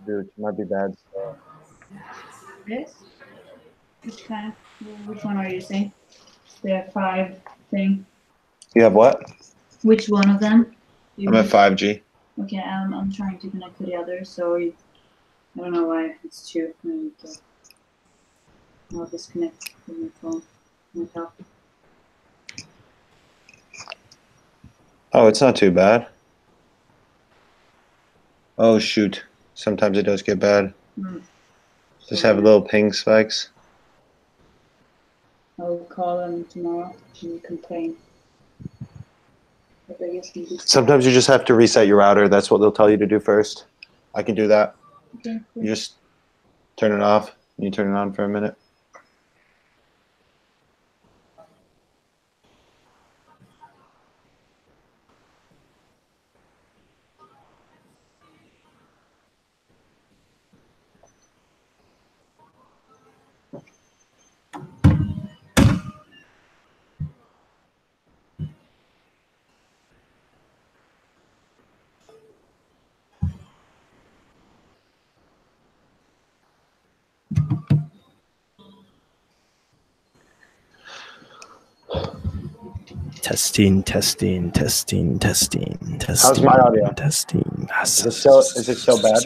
Dude, it might be bad. So. This? Which one are you using? The 5 thing. You have what? Which one of them? I'm at 5G. Okay, I'm trying to connect to the other, so I don't know why it's 2. I'll disconnect from my phone. Oh, it's not too bad. Oh, shoot. Sometimes it does get bad. Just have little ping spikes. I'll call them tomorrow and complain. Sometimes you just have to reset your router. That's what they'll tell you to do first. I can do that. Okay, cool. You just turn it off. You turn it on for a minute. Testing. How's my audio? Testing. Is it so bad?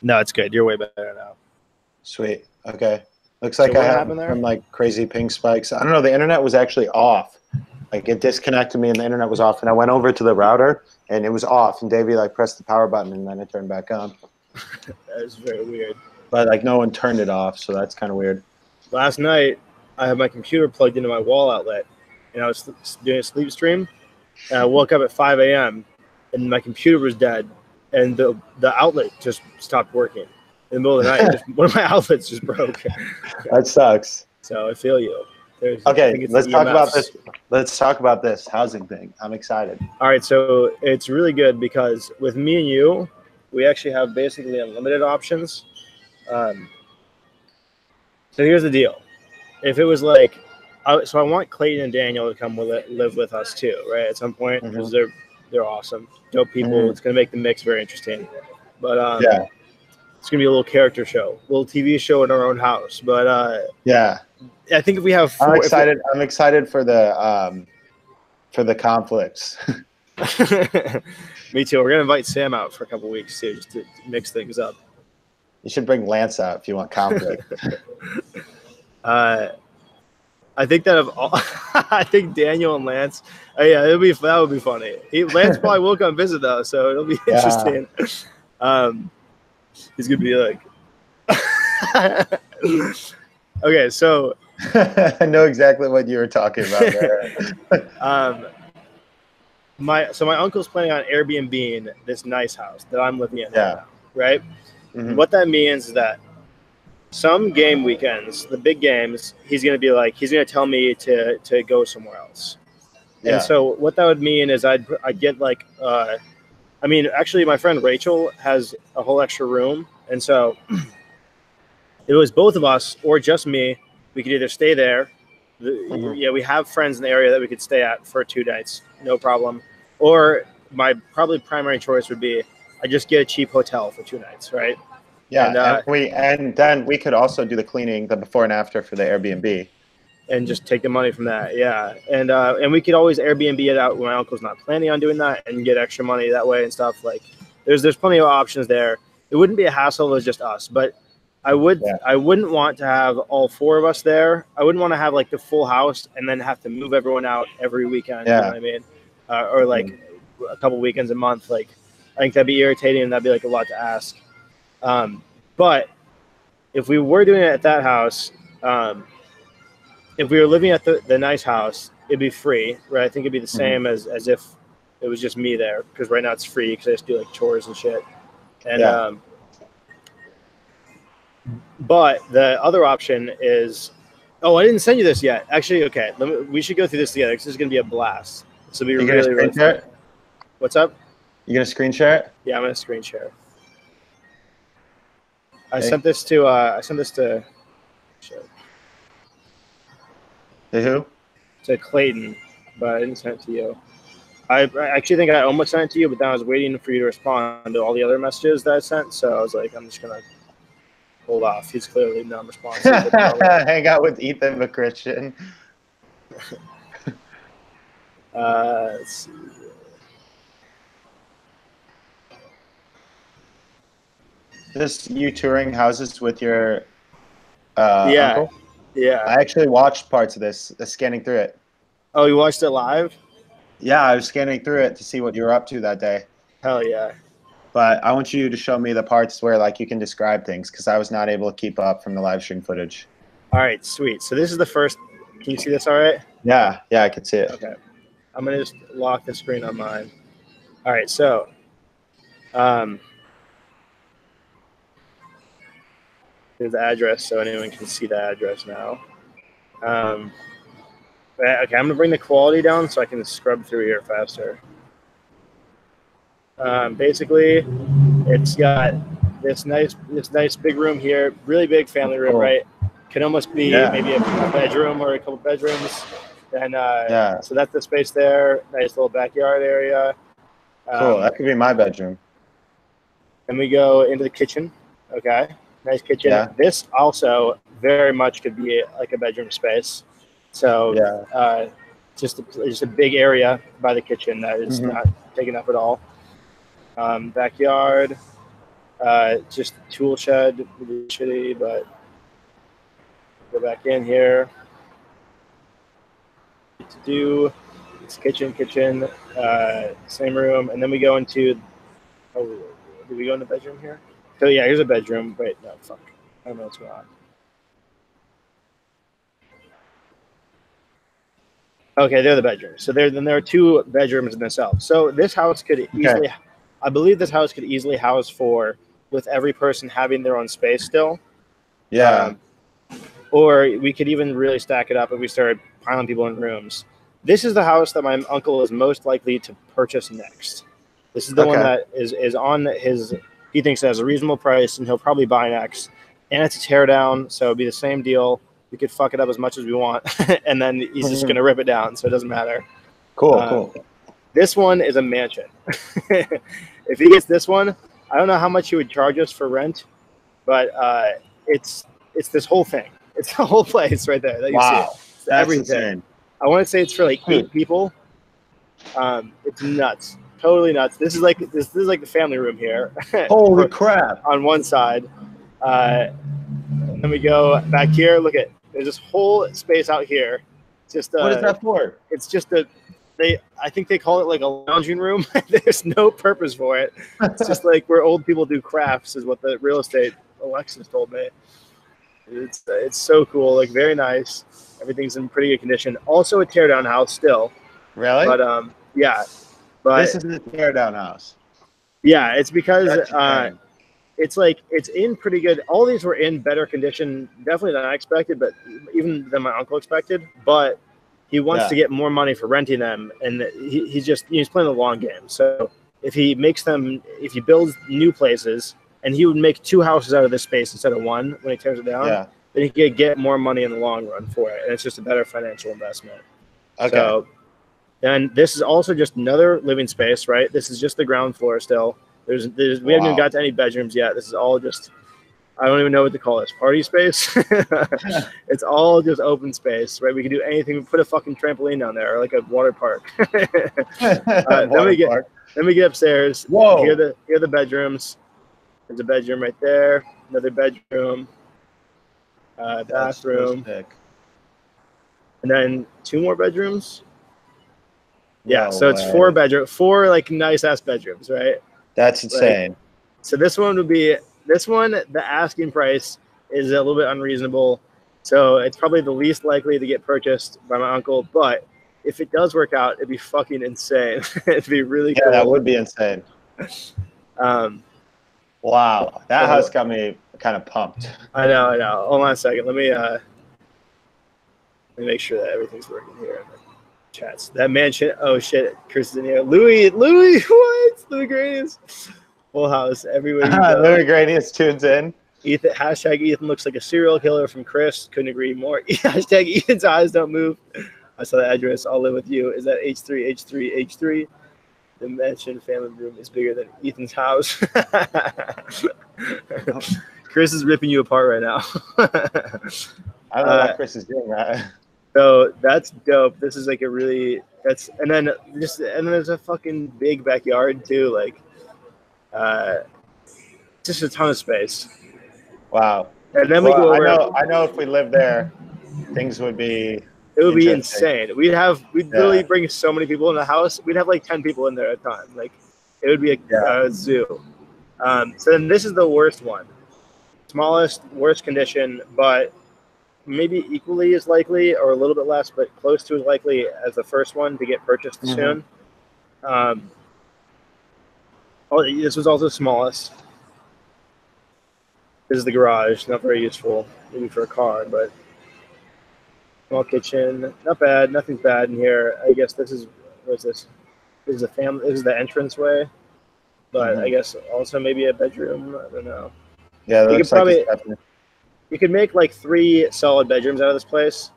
No, it's good. You're way better now. Sweet. Okay. Looks like I have some like crazy ping spikes. I don't know. The internet was actually off. Like it disconnected me and the internet was off. And I went over to the router and it was off. And Davey like pressed the power button and then it turned back on. That is very weird. But like no one turned it off, so that's kind of weird. Last night, I had my computer plugged into my wall outlet, and I was doing a sleep stream. And I woke up at 5 a.m. and my computer was dead, and the outlet just stopped working in the middle of the night. One of my outlets just broke. That sucks. So I feel you. Okay, let's talk about this. Let's talk about this housing thing. I'm excited. All right, so it's really good because with me and you, we actually have basically unlimited options. So here's the deal. If it was like, so I want Clayton and Daniel to come live with us too, right? At some point, because they're awesome, dope people. It's gonna make the mix very interesting. But yeah, it's gonna be a little character show, a little TV show in our own house. But yeah, I think if we have, I'm excited for the conflicts. Me too. We're gonna invite Sam out for a couple weeks too, just to mix things up. You should bring Lance out if you want conflict. I think that I think Daniel and Lance. Yeah, that would be funny. Lance probably will come visit though, so it'll be interesting. He's gonna be like, okay, so I know exactly what you were talking about there. My uncle's planning on Airbnb-ing this nice house that I'm living in right now, right? Mm-hmm. What that means is that some game weekends, the big games, he's going to tell me to go somewhere else. Yeah. And so what that would mean is I'd get like, actually my friend Rachel has a whole extra room. And so it was both of us or just me. We could either stay there. Yeah, we have friends in the area that we could stay at for 2 nights. No problem. Or my probably primary choice would be I just get a cheap hotel for 2 nights, right? Yeah, and then we could also do the cleaning, the before and after for the Airbnb, and just take the money from that. Yeah, and we could always Airbnb it out when my uncle's not planning on doing that, and get extra money that way and stuff. Like, there's plenty of options there. It wouldn't be a hassle if it was just us, but I wouldn't want to have all 4 of us there. I wouldn't want to have like the full house and then have to move everyone out every weekend. Yeah. You know what I mean? Or like a couple weekends a month. Like, I think that'd be irritating and that'd be like a lot to ask. But if we were doing it at that house, if we were living at the nice house, it'd be free, right? I think it'd be the same as if it was just me there, because right now it's free because I just do like chores and shit. And but the other option is, I didn't send you this yet. Actually, okay, we should go through this together because this is gonna be a blast. This will be really fun. What's up? You gonna screen share it? Yeah, I'm gonna screen share. I sent this to To who? To Clayton, but I didn't send it to you. I actually think I almost sent it to you, but then I was waiting for you to respond to all the other messages that I sent. So I was like, I'm just gonna hold off. He's clearly non-responsive. Hang out with Ethan McChristian. Let's see. Just you touring houses with your Yeah. uncle? Yeah. I actually watched parts of this, scanning through it. Oh, you watched it live? Yeah, I was scanning through it to see what you were up to that day. Hell yeah. But I want you to show me the parts where like you can describe things because I was not able to keep up from the live stream footage. All right, sweet. So this is the first. Can you see this all right? Yeah, I can see it. Okay. I'm going to just lock the screen on mine. All right, so here's the address so anyone can see the address now. Okay, I'm going to bring the quality down so I can scrub through here faster. Basically, it's got this nice big room here, really big family room, right? Can almost be maybe a bedroom or a couple bedrooms. And so that's the space there. Nice little backyard area. Cool. That could be my bedroom. And we go into the kitchen. Okay, nice kitchen. Yeah. This also very much could be like a bedroom space. So just a big area by the kitchen that is not taken up at all. Backyard, just tool shed, really shitty, but go back in here. To do it's kitchen, same room, and then we go into. Oh, did we go in the bedroom here? So yeah, here's a bedroom. Wait, no, fuck, I don't know what's going on. Okay, they're the bedrooms. So then there are two bedrooms in themselves. So this house could easily, I believe this house could easily house with every person having their own space still. Yeah. Or we could even really stack it up if we started piling people in rooms. This is the house that my uncle is most likely to purchase next. This is the one that is on his, he thinks it has a reasonable price and he'll probably buy next. And it's a tear down, so it'd be the same deal. We could fuck it up as much as we want, and then he's just going to rip it down, so it doesn't matter. Cool. This one is a mansion. If he gets this one, I don't know how much he would charge us for rent, but it's this whole thing. It's the whole place right there that you see. It's that's everything. Insane. I want to say it's for like 8 people. It's nuts, totally nuts. This is like the family room here. Holy crap! On one side, and then we go back here. Look at. There's this whole space out here. Just what is that for? It's just I think they call it like a lounging room. There's no purpose for it. It's just like where old people do crafts, is what the real estate Alexis told me. It's so cool, like very nice. Everything's in pretty good condition. Also a teardown house still. Really? But yeah. But this is a teardown house. Yeah, it's because it's in pretty good. All these were in better condition, definitely than I expected, but even than my uncle expected. But he wants to get more money for renting them, and he's playing the long game. So if he builds new places, and he would make 2 houses out of this space instead of 1 when he tears it down, then he could get more money in the long run for it, and it's just a better financial investment. Okay. So, and this is also just another living space, right? This is just the ground floor still. We haven't even got to any bedrooms yet. This is all just, I don't even know what to call this, party space. It's all just open space, right? We can do anything. We put a fucking trampoline down there, or like a water park. Then we get upstairs. Whoa! Here are the bedrooms. There's a bedroom right there. Another bedroom. Bathroom. And then 2 more bedrooms. Yeah, so it's 4 bedrooms, 4 like nice ass bedrooms, right? That's insane. So this one, the asking price is a little bit unreasonable. So it's probably the least likely to get purchased by my uncle. But if it does work out, it'd be fucking insane. It'd be really cool. Yeah, that would be insane. Wow, that house got me kind of pumped. I know. Hold on a second. Let me make sure that everything's working here in the chats. That mansion. Oh shit, Chris is in here. Louis, what? Louis Granius. Full house everywhere. Louis Granius tunes in. Ethan, hashtag Ethan looks like a serial killer from Chris. Couldn't agree more. Hashtag Ethan's eyes don't move. I saw the address. I'll live with you. Is that H3? The mansion family room is bigger than Ethan's house. Chris is ripping you apart right now. I don't know why Chris is doing that. So that's dope. This is like a really and then there's a fucking big backyard too. Like, just a ton of space. Wow. And then we go over. I know if we lived there, things would be. It would be insane. We'd literally bring so many people in the house. We'd have like 10 people in there at a time. Like, it would be a zoo. So then this is the worst one. Smallest, worst condition, but maybe equally as likely or a little bit less, but close to as likely as the first one to get purchased soon. This was also the smallest. This is the garage. Not very useful, maybe for a car, but small kitchen. Not bad. Nothing's bad in here. I guess this is, what's this? This is a family. This is the entranceway, but I guess also maybe a bedroom. I don't know. Yeah, that looks like you could make like 3 solid bedrooms out of this place,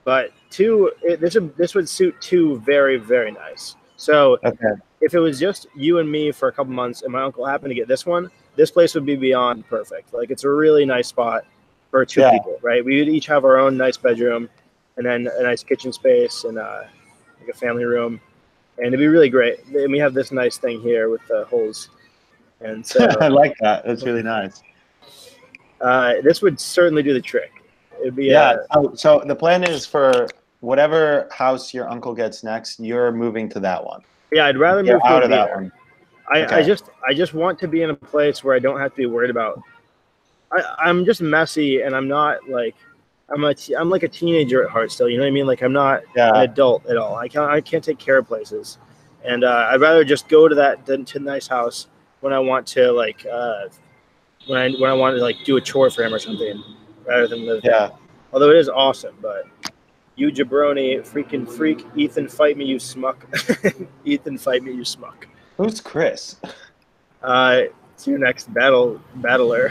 but 2. This would suit 2 very, very nice. So if it was just you and me for a couple months, and my uncle happened to get this one, this place would be beyond perfect. Like, it's a really nice spot for 2 people, right? We would each have our own nice bedroom, and then a nice kitchen space, and like a family room, and it'd be really great. And we have this nice thing here with the holes, and so I like that. That's really nice. This would certainly do the trick. It'd be So the plan is for whatever house your uncle gets next, you're moving to that one. Yeah, I'd rather move out of that one. I just want to be in a place where I don't have to be worried about. I'm just messy, and I'm not like I'm like a teenager at heart still. You know what I mean? Like, I'm not an adult at all. I can't take care of places, and I'd rather just go to to nice house when I want to, like when I want to like do a chore for him or something, rather than live there. Although it is awesome, but you jabroni, freaking freak, Ethan, fight me, you smuck. Ethan, fight me, you smuck. Who's Chris? It's your next battler.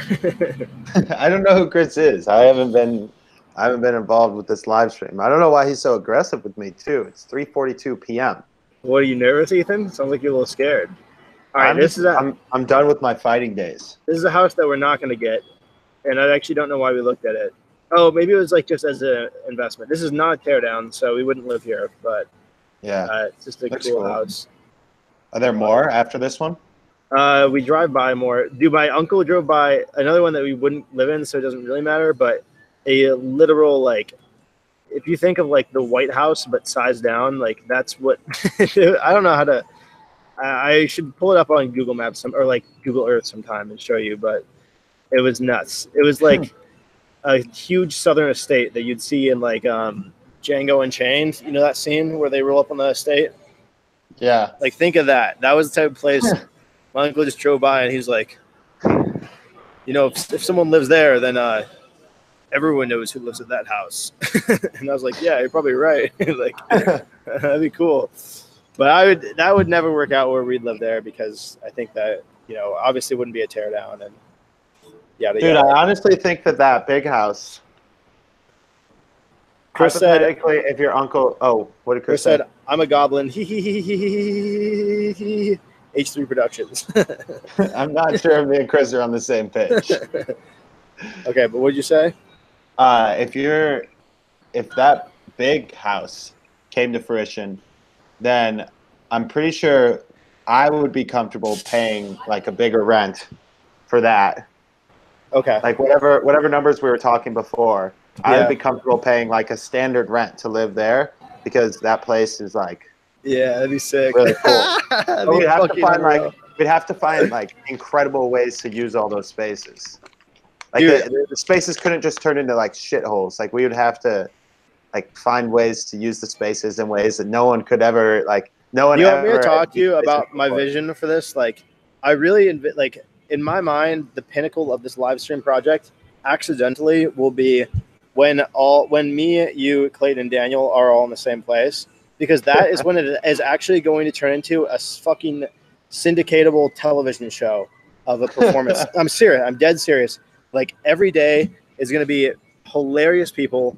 I don't know who Chris is. I haven't been involved with this live stream. I don't know why he's so aggressive with me too. It's 3:42 p.m. What, are you nervous, Ethan? Sounds like you're a little scared. All right, I'm done with my fighting days. This is a house that we're not going to get, and I actually don't know why we looked at it. Oh, maybe it was like just as an investment. This is not a teardown, so we wouldn't live here, but it's just a cool house. Are there more after this one? We drive by more. My uncle drove by another one that we wouldn't live in, so it doesn't really matter, but a literal, like, if you think of like the White House but sized down, like, that's what I don't know how to. I should pull it up on Google Maps or like Google Earth sometime and show you, but it was nuts. It was like a huge southern estate that you'd see in like Django Unchained. You know that scene where they roll up on the estate? Yeah. Like, think of that. That was the type of place my uncle just drove by, and he was like, you know, if someone lives there, then everyone knows who lives at that house. And I was like, yeah, you're probably right. Like, that'd be cool. But that would never work out where we'd live there, because I think that, you know, obviously wouldn't be a teardown. And dude, I honestly think that big house. Chris said, if your uncle, what did Chris say? Said, I'm a goblin. H3 Productions. I'm not sure if me and Chris are on the same page. Okay, but what did you say? If that big house came to fruition, then I'm pretty sure I would be comfortable paying like a bigger rent for that. Okay. Like whatever numbers we were talking before, I would be comfortable paying like a standard rent to live there, because that place is like, that'd be sick. Really cool. We'd have to find like incredible ways to use all those spaces. Like the spaces couldn't just turn into like shitholes. Like, we would have to like find ways to use the spaces in ways that no one could ever like. No one. You want me to talk to you about my vision for this? Like, I really like, in my mind, the pinnacle of this live stream project accidentally will be when me, you, Clayton, and Daniel are all in the same place, because that is when it is actually going to turn into a fucking syndicatable television show of a performance. I'm serious. I'm dead serious. Like, every day is going to be hilarious people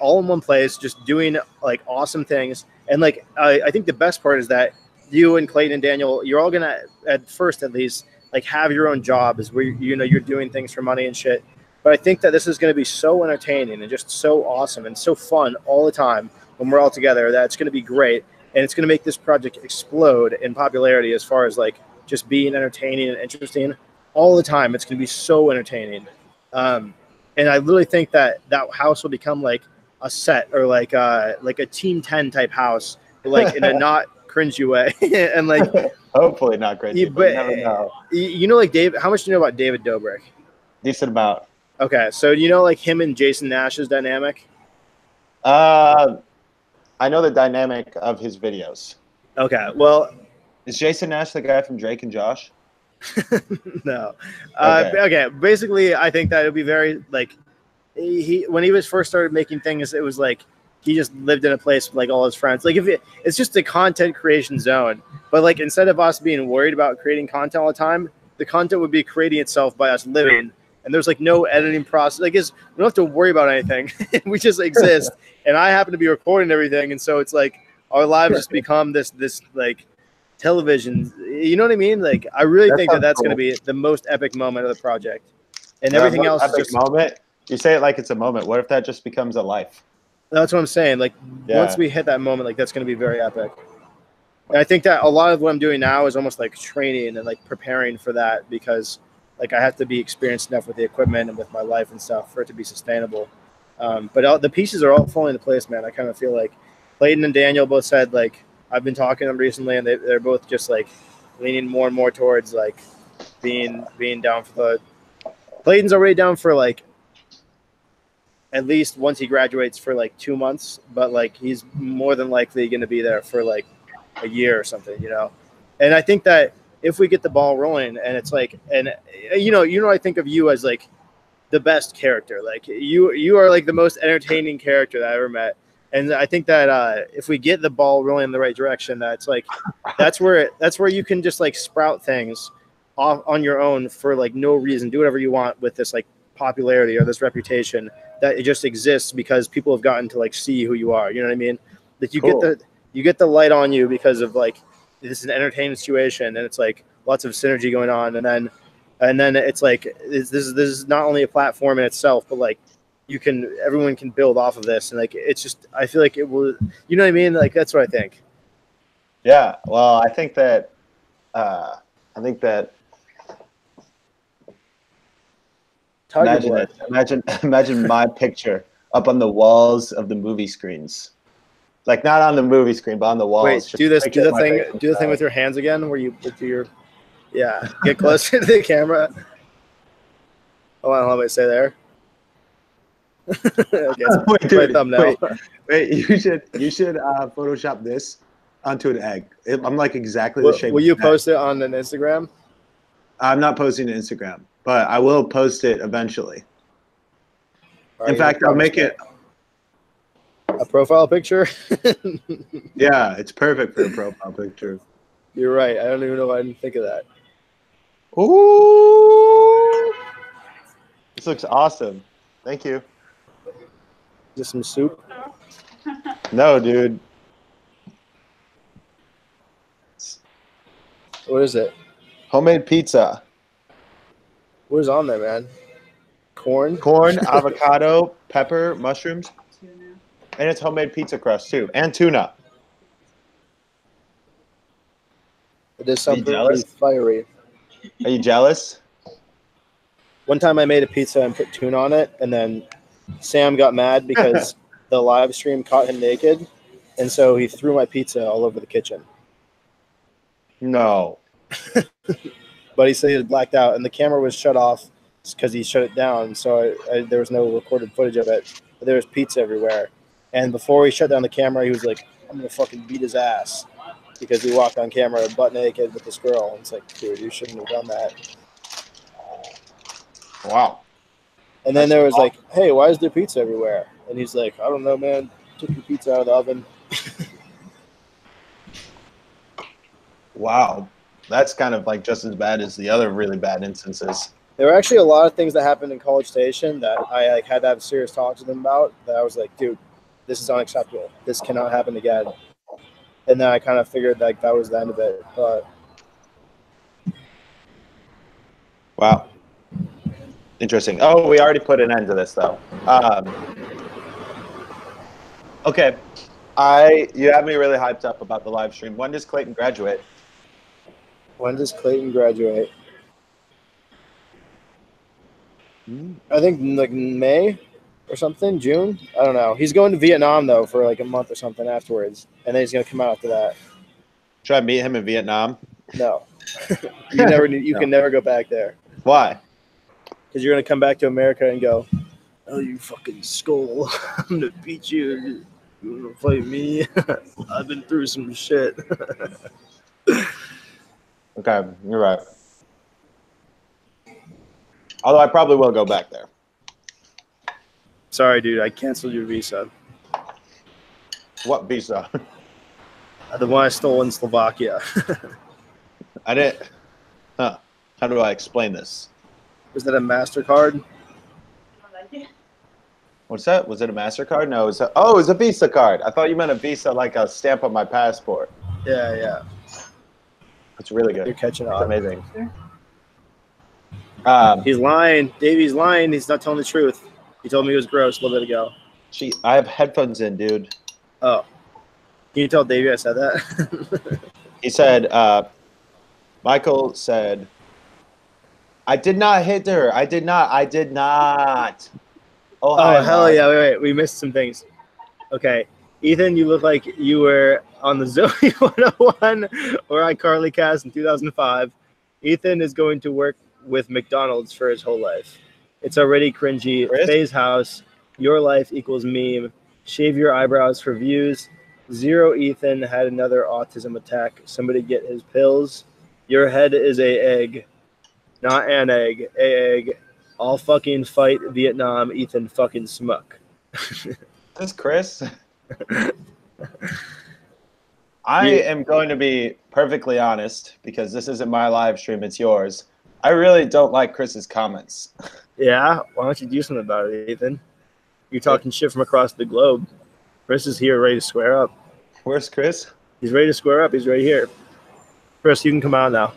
all in one place, just doing like awesome things. And like, I think the best part is that you and Clayton and Daniel, you're all gonna at first at least like have your own jobs where you're doing things for money and shit. But I think that this is going to be so entertaining and just so awesome and so fun all the time when we're all together that it's going to be great. And it's going to make this project explode in popularity as far as like just being entertaining and interesting all the time. It's going to be so entertaining. And I literally think that house will become like a set or like a Team 10 type house, like in a not cringy way. And like hopefully not cringy, but you never know. You know, like Dave, how much do you know about David Dobrik? Decent amount. Okay, so you know like him and Jason Nash's dynamic? I know the dynamic of his videos. Okay, well... Is Jason Nash the guy from Drake and Josh? No. Okay, basically I think that it would be very, like, when he was first started making things, it was like he just lived in a place with like all his friends. Like it's just a content creation zone. But like instead of us being worried about creating content all the time, the content would be creating itself by us living. And there's like no editing process. Like we don't have to worry about anything. We just exist. And I happen to be recording everything. And so it's like our lives just become this like television. You know what I mean? Like I really think that that's going to be the most epic moment of the project. And everything else is just moment. You say it like it's a moment. What if that just becomes a life? That's what I'm saying. Like once we hit that moment, like that's going to be very epic. And I think that a lot of what I'm doing now is almost like training and like preparing for that because like I have to be experienced enough with the equipment and with my life and stuff for it to be sustainable. But the pieces are all falling into place, man. I kind of feel like Clayton and Daniel both said like I've been talking to them recently, and they're both just like leaning more and more towards like being down for the. Clayton's already down for like at least once he graduates for like 2 months, but like he's more than likely going to be there for like a year or something, you know. And I think that if we get the ball rolling and it's like, and you know, I think of you as like the best character. Like you are like the most entertaining character that I ever met. And I think that if we get the ball rolling in the right direction, that's like, that's where you can just like sprout things off on your own for like no reason, do whatever you want with this like popularity or this reputation that it just exists because people have gotten to like see who you are. You know what I mean? Like you get the light on you because of like, this is an entertaining situation and it's like lots of synergy going on. And then it's like, this is not only a platform in itself, but like everyone can build off of this. And like, it's just, I feel like it will, you know what I mean? Like, that's what I think. Yeah. Well, I think that imagine my picture up on the walls of the movie screens. Like not on the movie screen, but on the walls. Wait, do the thing with your hands again, where you do your, get closer to the camera. Hold on, let me stay there. Okay, wait, dude, thumbnail. Wait, you should Photoshop this onto an egg. I'm like exactly the shape. Will you post it on an Instagram? I'm not posting to Instagram, but I will post it eventually. In fact, I'll make it a profile picture. Yeah, it's perfect for a profile picture. You're right. I don't even know why I didn't think of that. Ooh, this looks awesome. Thank you. Just some soup? No, dude. What is it? Homemade pizza. What is on there, man? Corn, avocado, pepper, mushrooms. And it's homemade pizza crust too, and tuna. It is something really fiery. Are you jealous? One time I made a pizza and put tuna on it, and then Sam got mad because the live stream caught him naked, and so he threw my pizza all over the kitchen. No. But he said he was blacked out, and the camera was shut off because he shut it down, so there was no recorded footage of it. But there was pizza everywhere. And before he shut down the camera, he was like, I'm going to fucking beat his ass. Because he walked on camera butt naked with this girl. And it's like, dude, you shouldn't have done that. Wow. And then there was like, hey, why is there pizza everywhere? And he's like, I don't know, man. Took the pizza out of the oven. Wow. That's kind of like just as bad as the other really bad instances. There were actually a lot of things that happened in College Station that I like had to have serious talks with them about. That I was like, dude, this is unacceptable. This cannot happen again. And then I kind of figured like that was the end of it. But wow, interesting. Oh, we already put an end to this though. Okay, you have me really hyped up about the live stream. When does Clayton graduate? when does Clayton graduate? I think like May or something, June. I don't know. He's going to Vietnam though for like a month or something afterwards, and then he's gonna come out after that. Should I meet him in Vietnam? No, you can never go back there. Why? Because you're gonna come back to America and go, "Oh, you fucking skull! I'm gonna beat you. You wanna fight me? I've been through some shit." Okay, you're right. Although I probably will go back there. Sorry, dude. I canceled your visa. What visa? The one I stole in Slovakia. I didn't. Huh. How do I explain this? Was that a MasterCard? What's that? Was it a MasterCard? No, it was a Visa card. I thought you meant a Visa like a stamp on my passport. Yeah, yeah. That's really good. You're catching That's on. amazing. He's lying. Davey's lying. He's not telling the truth. He told me it was gross a little bit ago. Gee, I have headphones in, dude. Oh. Can you tell Davey I said that? He said, Michael said, I did not hit her. I did not. Oh, hell yeah. Wait. We missed some things. Okay. Ethan, you look like you were on the Zoe 101 or iCarly cast in 2005. Ethan is going to work with McDonald's for his whole life. It's already cringy. Faye's house. Your life equals meme. Shave your eyebrows for views. Zero Ethan had another autism attack. Somebody get his pills. Your head is a egg. Not an egg. A egg. I'll fucking fight Vietnam. Ethan fucking smuck. This Chris? I am going to be perfectly honest because this isn't my live stream, it's yours. I really don't like Chris's comments. Yeah? Why don't you do something about it, Ethan? You're talking shit from across the globe. Chris is here ready to square up. Where's Chris? He's ready to square up. He's right here. Chris, you can come out now.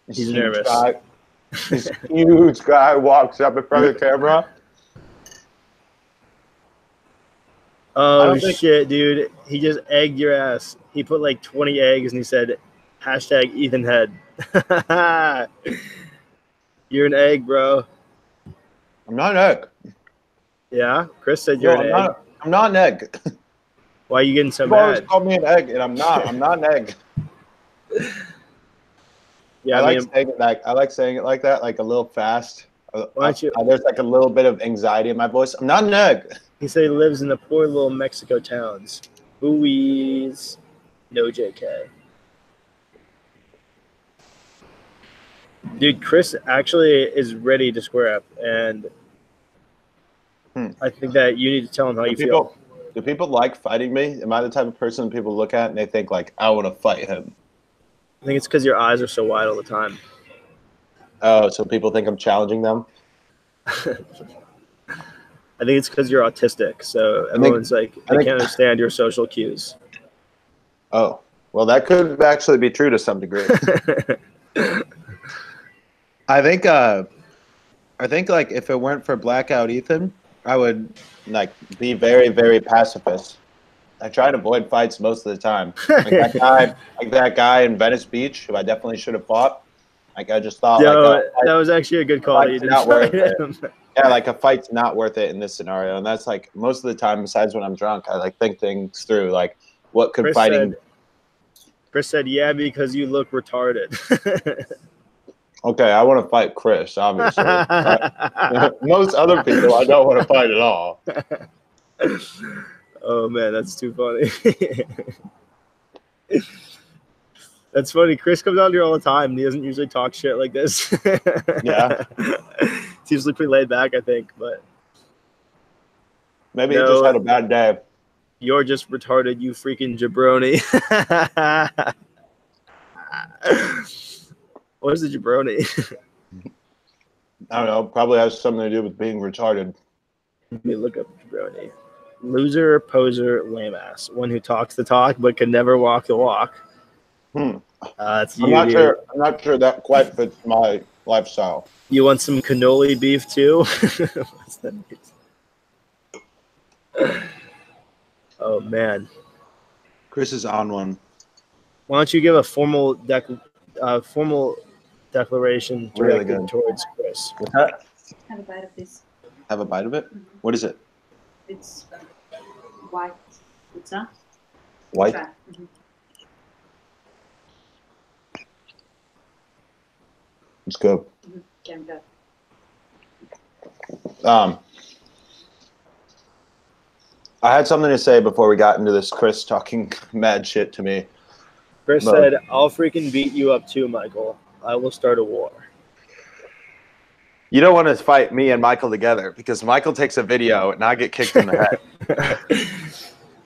He's nervous. This huge guy walks up in front of the camera. Oh, shit, dude. He just egged your ass. He put like 20 eggs and he said, hashtag Ethan Head. You're an egg, bro. I'm not an egg. Yeah? Chris said you're an egg. I'm not an egg. Why are you getting so People always mad? call me an egg, and I'm not. I'm not an egg. Yeah, I like saying it like that, like a little fast. Why don't you? There's like a little bit of anxiety in my voice. I'm not an egg. He said he lives in the poor little Mexico towns. Buoys. No JK. Dude, Chris actually is ready to square up, and I think that you need to tell him how you feel. Do people like fighting me? Am I the type of person people look at and they think, like, I want to fight him? I think it's because your eyes are so wide all the time. Oh, so people think I'm challenging them? I think it's because you're autistic, so everyone's like, they can't understand your social cues. Oh, well, that could actually be true to some degree. I think like if it weren't for Blackout Ethan, I would like be very, very pacifist. I try to avoid fights most of the time. Like that guy in Venice Beach, who I definitely should have fought. Like I just thought, that was actually a good call. You didn't fight him. Yeah, like a fight's not worth it in this scenario, and that's like most of the time. Besides when I'm drunk, I like think things through. Like, what could fighting? Chris said, "Yeah, because you look retarded." Okay, I want to fight Chris, obviously. Most other people, I don't want to fight at all. Oh man, that's too funny. That's funny. Chris comes out here all the time. And he doesn't usually talk shit like this. Yeah. He's usually pretty laid back, I think. But maybe he just had a bad day. You're just retarded, you freaking jabroni. What is a jabroni? I don't know. Probably has something to do with being retarded. Let me look up jabroni. Loser, poser, lame ass. One who talks the talk but can never walk the walk. That's you, I'm dude. not sure that quite fits my lifestyle. You want some cannoli beef too? What's that mean? Oh man. Chris is on one. Why don't you give a formal declaration Really directed good. towards Chris? What's that? Have a bite of this. Have a bite of it? What is it? It's white pizza. White? Mm-hmm. It's good. Mm-hmm. Damn good. I had something to say before we got into this Chris talking mad shit to me. Chris said, I'll freaking beat you up too, Michael. I will start a war. You don't want to fight me and Michael together because Michael takes a video and I get kicked in the head.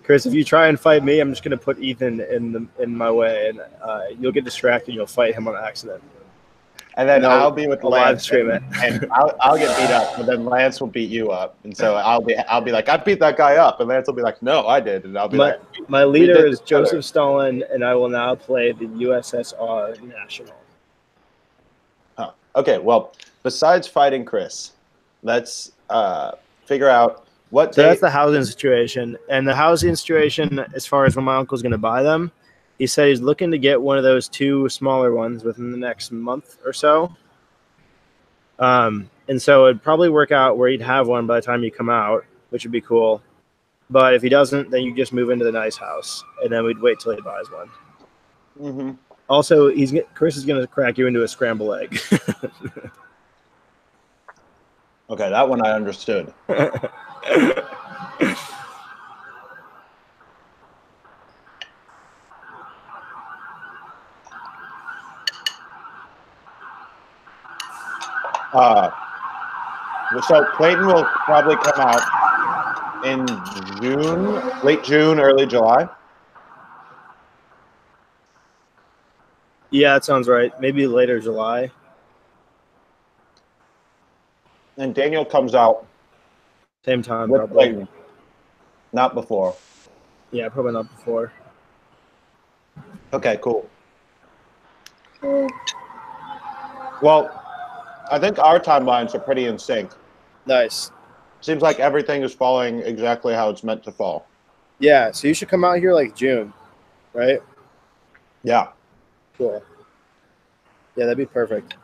Chris, if you try and fight me, I'm just going to put Ethan in my way, and you'll get distracted and you'll fight him on accident. And then I'll be with Lance, live stream it, and I'll get beat up, but then Lance will beat you up, and so I'll be like, I beat that guy up, and Lance will be like, no, I did, and I'll be like, my leader is Joseph Stalin, and I will now play the USSR national. Huh. Okay, well, besides fighting Chris, let's figure out what. So that's the housing situation, and the housing situation, as far as when my uncle's going to buy them. He said he's looking to get one of those 2 smaller ones within the next month or so. And so it'd probably work out where he'd have one by the time you come out, which would be cool. But if he doesn't, then you just move into the nice house, and then we'd wait till he buys one. Mm-hmm. Also, Chris is going to crack you into a scrambled egg. Okay, that one I understood. So Clayton will probably come out in June, late June, early July. Yeah, that sounds right. Maybe later July. And Daniel comes out same time, with probably. Clayton, not before. Yeah, probably not before. Okay, cool. Well, I think our timelines are pretty in sync. Nice. Seems like everything is falling exactly how it's meant to fall. Yeah, so you should come out here like June, right? Yeah. Cool. Yeah, that'd be perfect.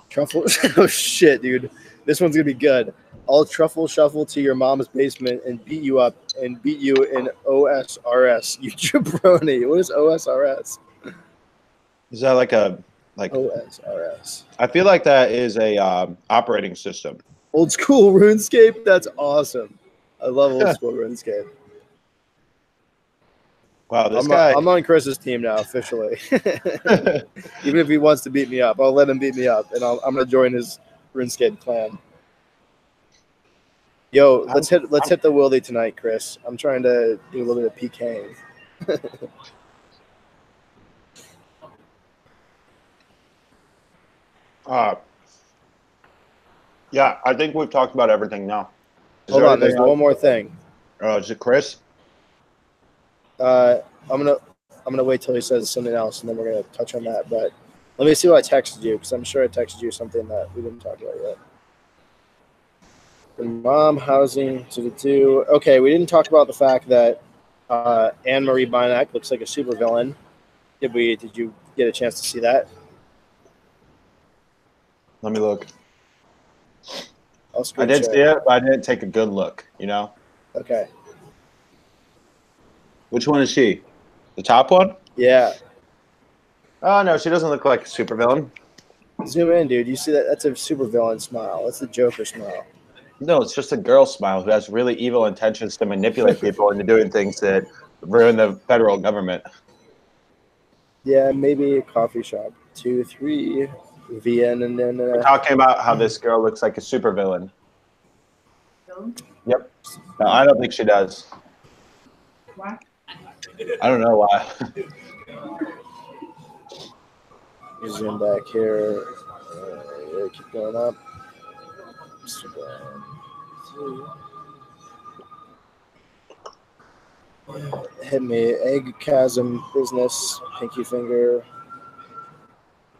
Truffle. Oh, shit, dude. This one's going to be good. I'll truffle shuffle to your mom's basement and beat you up and beat you in OSRS. You jabroni. What is OSRS? Is that like a... Like OSRS. I feel like that is a operating system. Old school RuneScape? That's awesome. I love old school RuneScape. Wow, this guy. I'm on Chris's team now, officially. Even if he wants to beat me up, I'll let him beat me up, and I'm going to join his RuneScape clan. Yo, let's hit the Wildy tonight, Chris. I'm trying to do a little bit of PKing. Yeah, I think we've talked about everything now. Hold on, there's one more thing. Is it Chris? I'm gonna wait till he says something else, and then we're gonna touch on that. But let me see what I texted you, because I'm sure I texted you something that we didn't talk about yet. Mom, housing, to okay, we didn't talk about the fact that Anne-Marie Binack looks like a supervillain. Did you get a chance to see that? Let me look. I did see it, but I didn't take a good look, you know? Okay. Which one is she? The top one? Yeah. Oh, no, she doesn't look like a supervillain. Zoom in, dude. You see that? That's a supervillain smile. That's the Joker smile. No, it's just a girl smile who has really evil intentions to manipulate people into doing things that ruin the federal government. Yeah, maybe a coffee shop. 2, 3, VN, and then... We're talking about how this girl looks like a supervillain. Really? Yep. No, I don't think she does. Why? I don't know why. Zoom back here. Keep going up. Hit me. Egg chasm business. Pinky finger.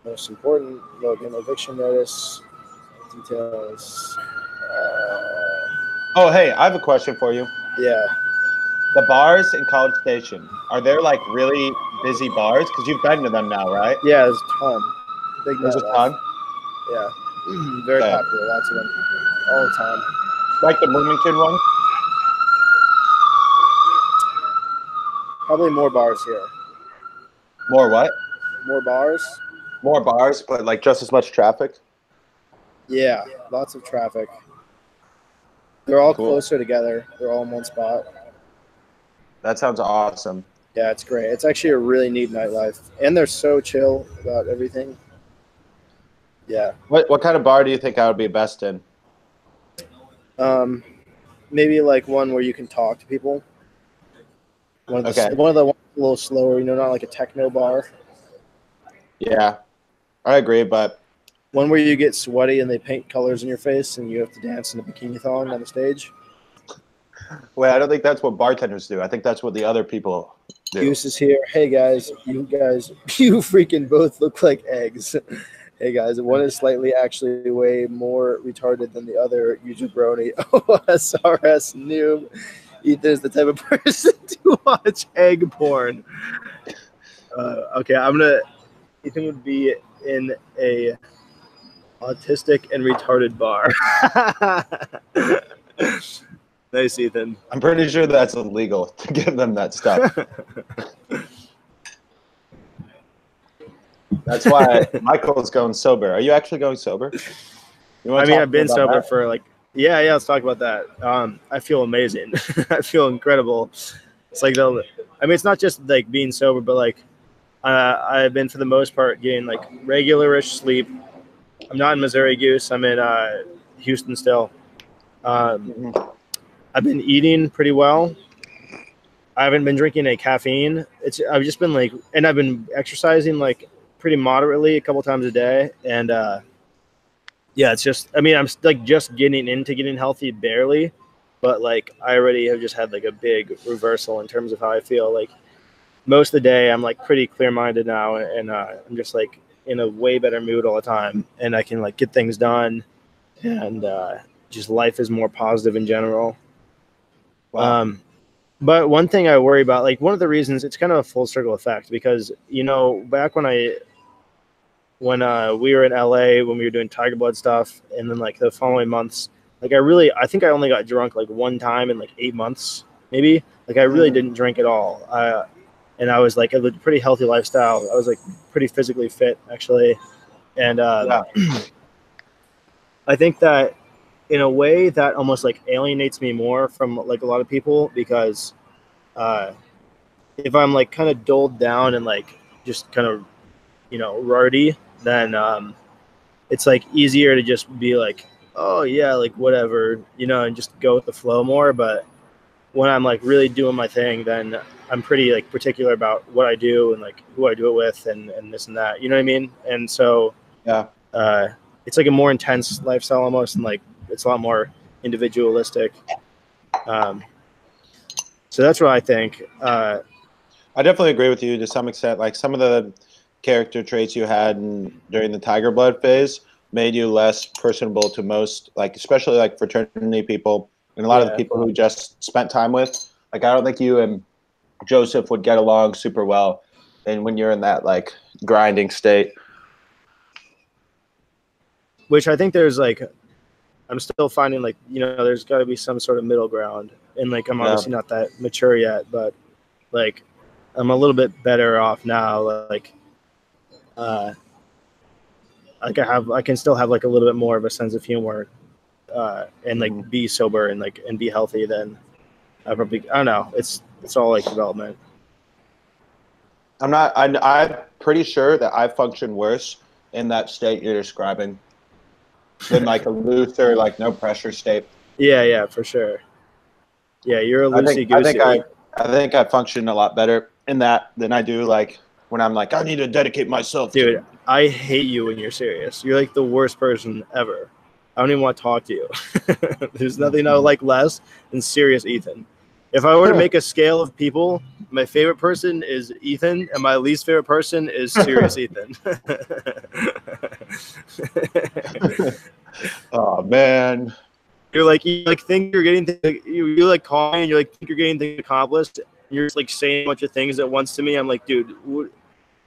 Most important. Logan eviction notice. Details. Oh, hey, I have a question for you. Yeah. The bars in College Station, are there like really busy bars? Because you've been to them now, right? Yeah, there's a ton. Big There's a nightlife. ton. Yeah. Very Okay. popular. Lots of them. All the time. Like the Bloomington one? Probably more bars here. More what? More bars? More bars, but like just as much traffic? Yeah. Lots of traffic. They're all Cool. closer together. They're all in one spot. That sounds awesome. Yeah, it's great. It's actually a really neat nightlife. And they're so chill about everything. Yeah. What kind of bar do you think I would be best in? Maybe like one where you can talk to people. One of the ones a little slower, not like a techno bar. Yeah, I agree, but one where you get sweaty and they paint colors in your face and you have to dance in a bikini thong on the stage. Wait, I don't think that's what bartenders do. I think that's what the other people do. Goose is here. Hey guys, you freaking both look like eggs. Hey guys, one is slightly actually way more retarded than the other. You jabroni. OSRS noob. Ethan is the type of person to watch egg porn. Okay, Ethan would be in a autistic and retarded bar. Nice, Ethan. I'm pretty sure that's illegal to give them that stuff. That's why Michael's going sober. Are you actually going sober? I've been sober for like, yeah, let's talk about that. I feel amazing. I feel incredible. It's like, it's not just like being sober, but like I've been for the most part getting like regular-ish sleep. I'm not in Missouri, Goose. I'm in Houston still. I've been eating pretty well. I haven't been drinking any caffeine. I've just been like, and I've been exercising like pretty moderately a couple times a day. And yeah, it's just, I'm like just getting into getting healthy barely, but like I already have just had like a big reversal in terms of how I feel. Like most of the day, I'm like pretty clear-minded now, and I'm just like in a way better mood all the time, and I can like get things done, and just life is more positive in general. Wow. But one thing I worry about, like one of the reasons, it's kind of a full circle effect, because back when we were in LA, when we were doing Tiger Blood stuff, and then like the following months, like I think I only got drunk like one time in like 8 months, maybe. Like I really didn't drink at all. And I was like a pretty healthy lifestyle. I was like pretty physically fit actually. And I think that in a way that almost like alienates me more from like a lot of people, because if I'm like kind of dulled down and like just kind of, rardy, then it's like easier to just be like, oh yeah, like whatever, and just go with the flow more. But when I'm like really doing my thing, then I'm pretty like particular about what I do and like who I do it with and this and that, you know what I mean? And so yeah, it's like a more intense lifestyle almost, and like it's a lot more individualistic. So that's what I think. I definitely agree with you to some extent. Like some of the character traits you had during the Tiger Blood phase made you less personable to most, like especially like fraternity people and a lot of the people who just spent time with. Like I don't think you and Joseph would get along super well, and when you're in that like grinding state. Which I think there's like, I'm still finding like, there's got to be some sort of middle ground, and like I'm obviously not that mature yet, but like I'm a little bit better off now. Like I can still have like a little bit more of a sense of humor, and like be sober and like and be healthy. Then I don't know. It's all like development. I'm pretty sure that I function worse in that state you're describing than like a looser, like no pressure state. Yeah, for sure. Yeah, you're a loosey-goosey. I think I function a lot better in that than I do like when I'm like, I need to dedicate myself. Dude, I hate you when you're serious. You're like the worst person ever. I don't even want to talk to you. There's nothing I like less than serious Ethan. If I were to make a scale of people, my favorite person is Ethan, and my least favorite person is serious Ethan. Oh man, you think you're getting you like call me and you're like think you're getting things accomplished. And you're just like saying a bunch of things at once to me. I'm like, dude, you're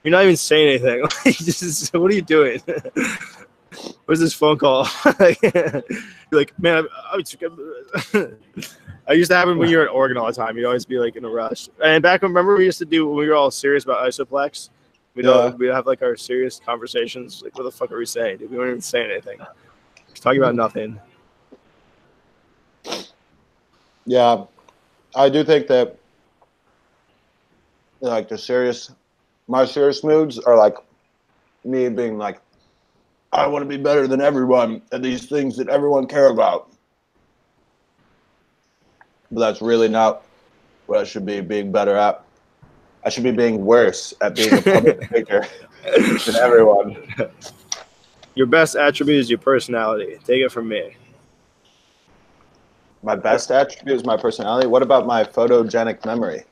not even saying anything. Like, what are you doing? What's this phone call? You're like, man, I used to happen when you're at Oregon all the time. You'd always be like in a rush. And back remember we used to do when we were all serious about Isoplex. We'd have like our serious conversations. Like, what the fuck are we saying, dude? We weren't even saying anything. Just talking about nothing. Yeah, I do think that like my serious moods are like me being like, I want to be better than everyone at these things that everyone care about. But that's really not what I should be being better at. I should be being worse at being a public figure than everyone. Your best attribute is your personality. Take it from me. My best attribute is my personality. What about my photogenic memory?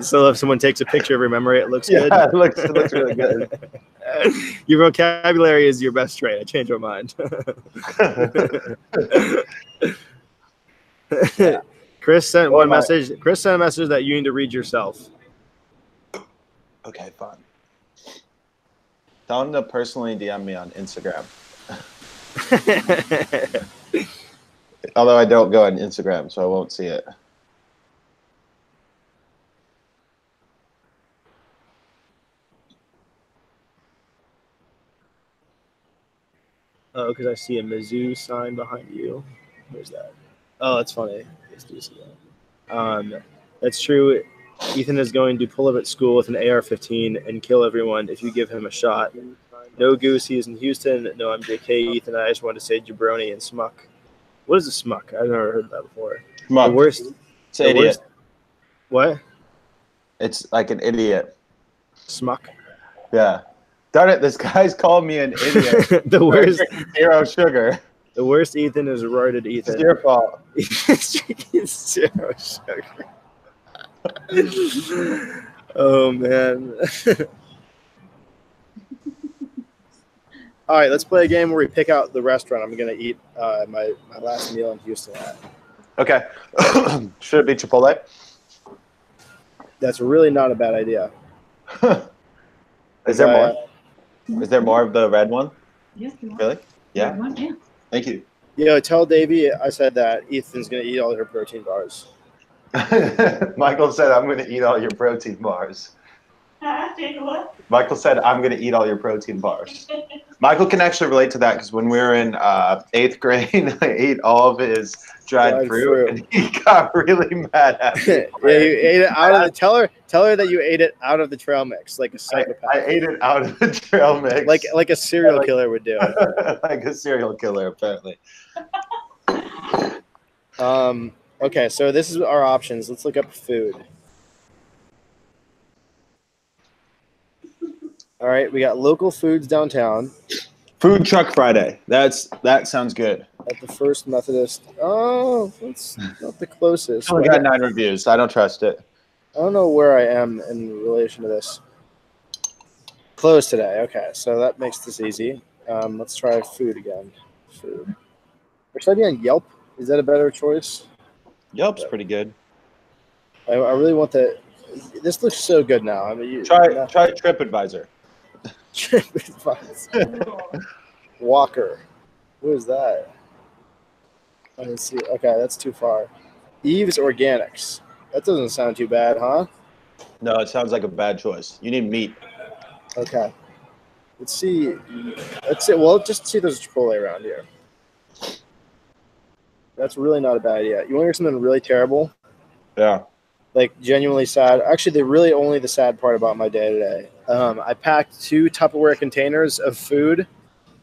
So if someone takes a picture of your memory, it looks good? Yeah, it looks really good. Your vocabulary is your best trait. I changed my mind. Chris sent a message that you need to read yourself. Okay, fine. Tell him to personally DM me on Instagram. Although I don't go on Instagram, so I won't see it. Oh, because I see a Mizzou sign behind you. Where's that? Oh, that's funny. That's true. Ethan is going to pull up at school with an AR-15 and kill everyone if you give him a shot. No Goose, he is in Houston. No, I'm JK. Ethan, I just wanted to say jabroni and smuck. What is a smuck? I've never heard that before. Smuck. The worst. It's an idiot. What? It's like an idiot. Smuck. Yeah. Darn it, this guy's called me an idiot. The worst. Zero sugar. The worst Ethan is roided Ethan. It's your fault. It's zero sugar. Oh, man. All right, let's play a game where we pick out the restaurant I'm going to eat my last meal in Houston at. Okay. Should it be Chipotle? That's really not a bad idea. Is there more? Is there more of the red one? Yeah. Really? Yeah. Red one, yeah. Thank you. Yo, tell Davey I said that Ethan's going to eat all her protein bars. Michael said, I'm going to eat all your protein bars. What? Michael said, I'm going to eat all your protein bars. Michael can actually relate to that because when we were in 8th grade, I ate all of his dried fruit, and he got really mad at me. Yeah, you ate it out of the tell her that you ate it out of the trail mix, like a psychopath. I ate it out of the trail mix. Like a serial killer would do. Like a serial killer, apparently. Okay, so this is our options. Let's look up food. All right, we got local foods downtown. Food Truck Friday. That sounds good. At the First Methodist. Oh, that's not the closest. I only got 9 reviews. I don't trust it. I don't know where I am in relation to this. Closed today. Okay, so that makes this easy. Let's try food again. Food. Or should I be on Yelp? Is that a better choice? Yelp's pretty good. I really want the. This looks so good now. I mean, try TripAdvisor. TripAdvisor. Walker. What is that? Let's see. Okay, that's too far. Eve's Organics. That doesn't sound too bad, huh? No, it sounds like a bad choice. You need meat. Okay. Let's see. Well, just see if there's a Chipotle around here. That's really not a bad idea. You want to hear something really terrible? Yeah. Like genuinely sad. Actually, only the sad part about my day today. I packed 2 Tupperware containers of food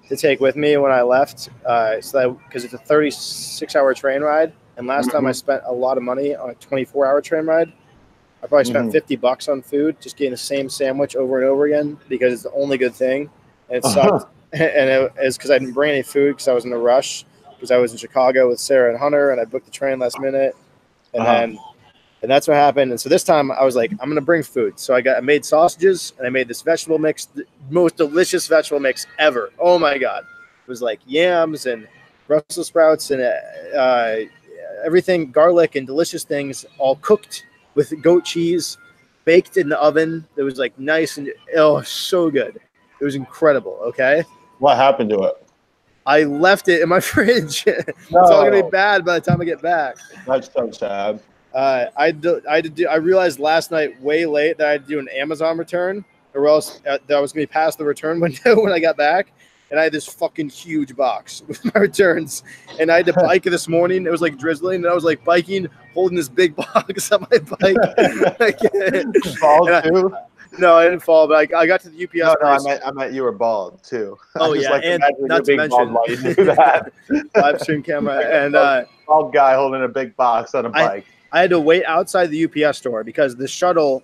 to take with me when I left, because it's a 36-hour train ride. And last time I spent a lot of money on a 24-hour train ride. I probably spent $50 on food, just getting the same sandwich over and over again because it's the only good thing. And it sucked. And it was because I didn't bring any food because I was in a rush. because I was in Chicago with Sarah and Hunter, and I booked the train last minute, and that's what happened. And so this time I was like, I'm gonna bring food. So I made sausages, and I made this vegetable mix, the most delicious vegetable mix ever. Oh my god, it was like yams and Brussels sprouts and everything, garlic and delicious things, all cooked with goat cheese, baked in the oven. It was like nice and so good. It was incredible. Okay. What happened to it? I left it in my fridge. It's all gonna be bad by the time I get back. That's so sad. I realized last night way late that I had to do an Amazon return, or else that I was gonna be past the return window when I got back. And I had this fucking huge box with my returns. And I had to bike this morning. It was like drizzling, and I was like biking, holding this big box on my bike. Bald too? No, I didn't fall, but I got to the UPS. No, I meant you were bald too. Oh yeah, and not to mention while you do that. live stream camera and bald guy holding a big box on a bike. I had to wait outside the UPS store because the shuttle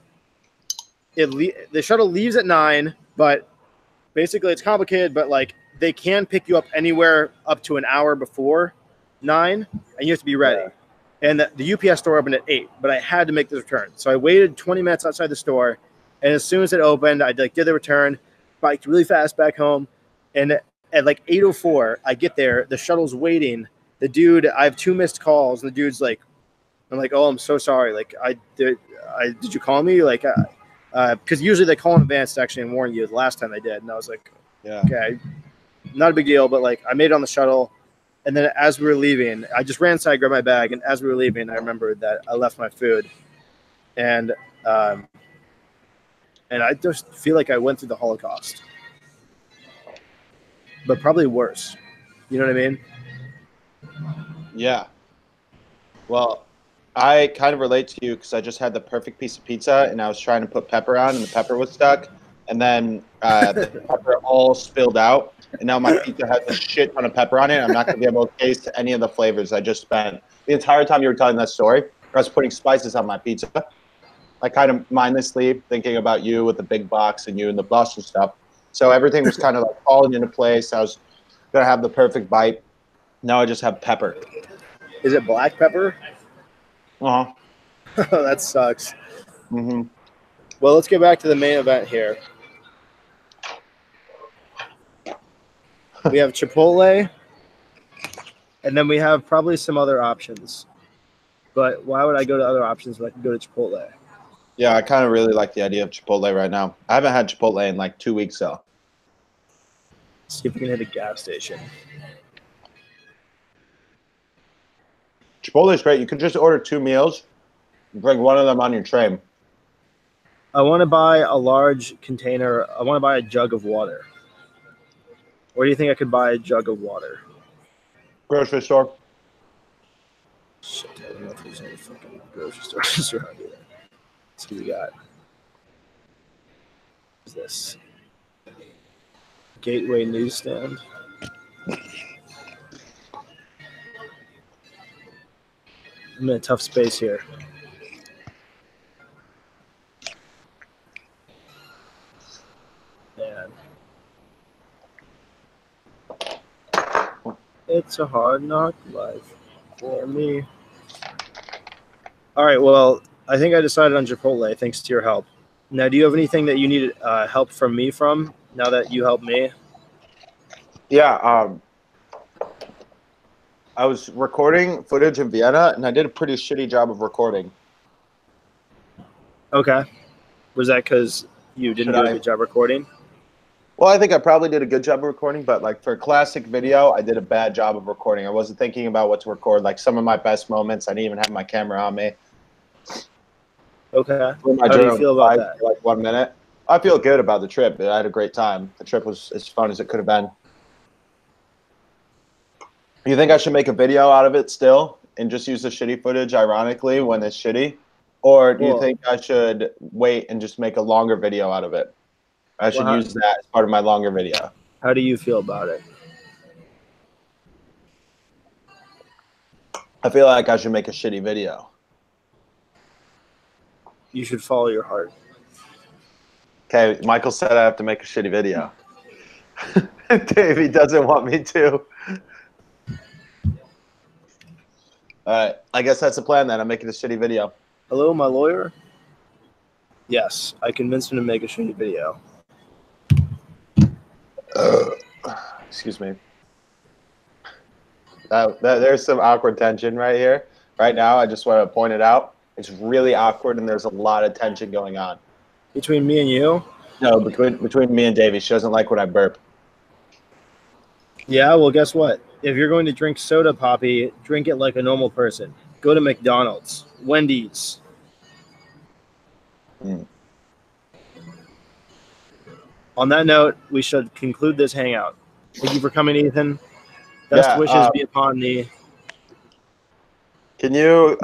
leaves at 9, but basically it's complicated. But like they can pick you up anywhere up to an hour before 9, and you have to be ready. Yeah. And the UPS store opened at 8, but I had to make the return, so I waited 20 minutes outside the store. And as soon as it opened, I did the return, biked really fast back home. And at like 8:04, I get there. The shuttle's waiting. The dude, I have 2 missed calls. And the dude's like, I'm like, oh, I'm so sorry. Like, did you call me? Like, because usually they call in advance to actually warn you. The last time they did. And I was like, yeah, okay, not a big deal. But like, I made it on the shuttle. And then as we were leaving, I just ran inside, grabbed my bag. And as we were leaving, I remembered that I left my food. And I just feel like I went through the Holocaust, but probably worse. You know what I mean? Yeah. Well, I kind of relate to you because I just had the perfect piece of pizza and I was trying to put pepper on and the pepper was stuck. And then the pepper all spilled out. And now my pizza has a shit ton of pepper on it. I'm not going to be able to taste any of the flavors I just spent. The entire time you were telling that story, I was putting spices on my pizza. I kind of mindlessly thinking about you with the big box and you and the bus and stuff. So everything was kind of like falling into place. I was going to have the perfect bite. Now I just have pepper. Is it black pepper? Uh-huh. That sucks. Mm-hmm. Well, let's get back to the main event here. We have Chipotle, and then we have probably some other options. But why would I go to other options when I can go to Chipotle? Yeah, I kind of really like the idea of Chipotle right now. I haven't had Chipotle in like 2 weeks, though. See if we can hit a gas station. Chipotle is great. You could just order 2 meals, bring one of them on your tray. I want to buy a large container. I want to buy a jug of water. Where do you think I could buy a jug of water? Grocery store. Shit, I don't know if there's any fucking grocery stores around here. Let's see what we got. What is this? Gateway newsstand. I'm in a tough space here. Man. It's a hard knock life for me. All right, well, I think I decided on Chipotle thanks to your help. Now, do you have anything that you need help from me from now that you helped me? Yeah, I was recording footage in Vienna, and I did a pretty shitty job of recording. Okay. Was that because you didn't do a good job recording? Well, I think I probably did a good job of recording, but like for a classic video, I did a bad job of recording. I wasn't thinking about what to record. Like some of my best moments, I didn't even have my camera on me. Okay. How do you feel about that? Like 1 minute. I feel good about the trip. I had a great time. The trip was as fun as it could have been. You think I should make a video out of it still and just use the shitty footage, ironically, when it's shitty? Or do you think I should wait and just make a longer video out of it? I should use that as part of my longer video. How do you feel about it? I feel like I should make a shitty video. You should follow your heart. Okay, Michael said I have to make a shitty video. Davey doesn't want me to. All right. I guess that's the plan then. I'm making a shitty video. Hello, my lawyer? Yes, I convinced him to make a shitty video. Excuse me. There's some awkward tension right here. Right now, I just want to point it out. It's really awkward, and there's a lot of tension going on. Between me and you? No, between me and Davey. She doesn't like when I burp. Yeah, well, guess what? If you're going to drink soda, Poppy, drink it like a normal person. Go to McDonald's, Wendy's. On that note, we should conclude this hangout. Thank you for coming, Ethan. Best wishes be upon thee. Can you,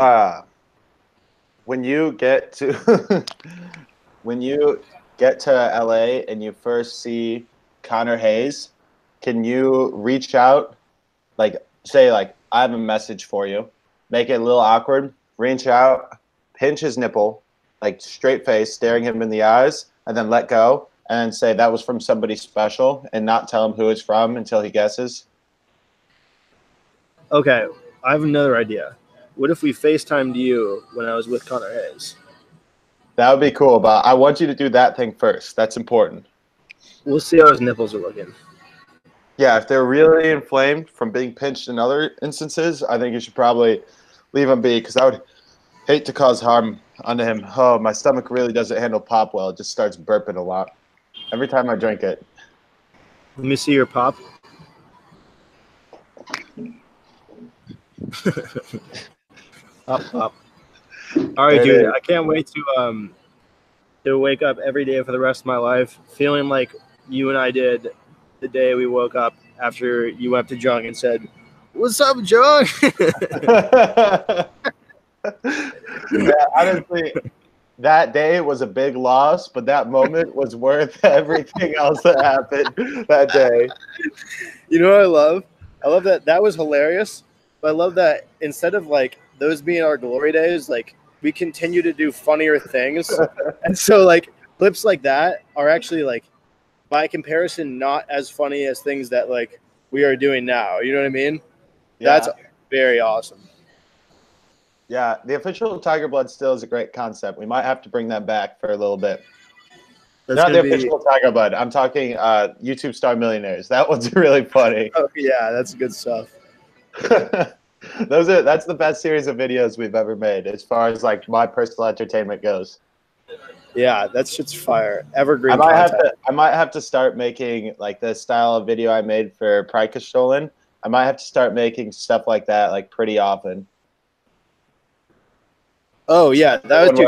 when you get to LA and you first see Conor Hayes, can you reach out, say I have a message for you, make it a little awkward, reach out, pinch his nipple, straight face, staring him in the eyes, and then let go, and say that was from somebody special, and not tell him who it's from until he guesses? Okay, I have another idea. What if we FaceTimed you when I was with Conor Hayes? That would be cool, but I want you to do that thing first. That's important. We'll see how his nipples are looking. Yeah, if they're really inflamed from being pinched in other instances, I think you should probably leave them be, because I would hate to cause harm onto him. Oh, my stomach really doesn't handle pop well. It just starts burping a lot every time I drink it. Let me see your pop. Up. All right, dude. I can't wait to wake up every day for the rest of my life feeling like you and I did the day we woke up after you went to Jung and said, "What's up, Jung?" Yeah, honestly, that day was a big loss, but that moment was worth everything else that happened that day. You know what I love? I love that was hilarious, but I love that instead of those being our glory days, we continue to do funnier things. And so clips like that are actually by comparison not as funny as things that we are doing now. You know what I mean? Yeah. That's very awesome. Yeah, the official Tiger Blood still is a great concept. We might have to bring that back for a little bit. Not the official Tiger Blood. I'm talking YouTube Star Millionaires. That one's really funny. Oh yeah, that's good stuff. That's the best series of videos we've ever made as far as my personal entertainment goes. Yeah, that shit's fire. Evergreen. I might have to start making the style of video I made for Pride Stolen. I might have to start making stuff like that pretty often. Oh yeah, that was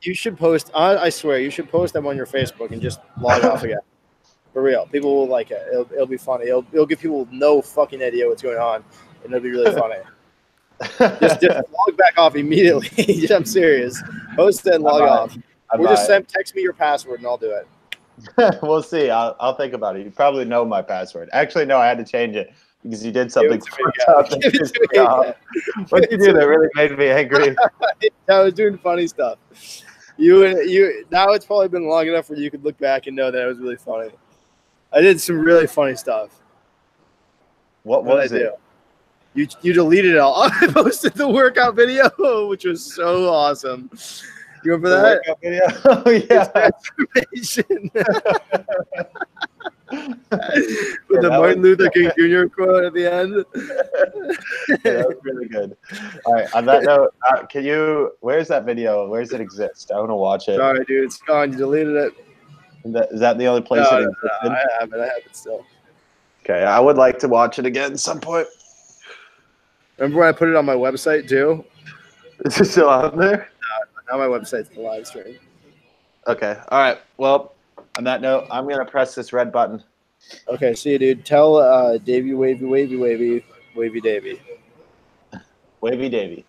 you should post. I swear, you should post them on your Facebook and just log off again. For real, people will like it. It'll be funny. It'll give people no fucking idea what's going on, and it'll be really funny. just log back off immediately. I'm serious. Post it and log off. Or just text me your password and I'll do it. We'll see. I'll think about it. You probably know my password. Actually, no, I had to change it because you did something fucked up. What did you do that really made me angry? I was doing funny stuff. You. Now it's probably been long enough where you could look back and know that it was really funny. I did some really funny stuff. What was it? You deleted it all. I posted the workout video, which was so awesome. You remember that? Workout video? Oh, yeah. With the Martin Luther King Jr. quote at the end. Yeah, that was really good. All right. On that note, where's that video? Where does it exist? I want to watch it. Sorry, dude. It's gone. You deleted it. Is that the only place it existed? No, I have it still. Okay. I would like to watch it again at some point. Remember when I put it on my website too? Is it still on there? Now my website's the live stream. Okay. All right. Well, on that note, I'm going to press this red button. Okay. See you, dude. Tell Davey, wavy, Davey. Wavy Davey.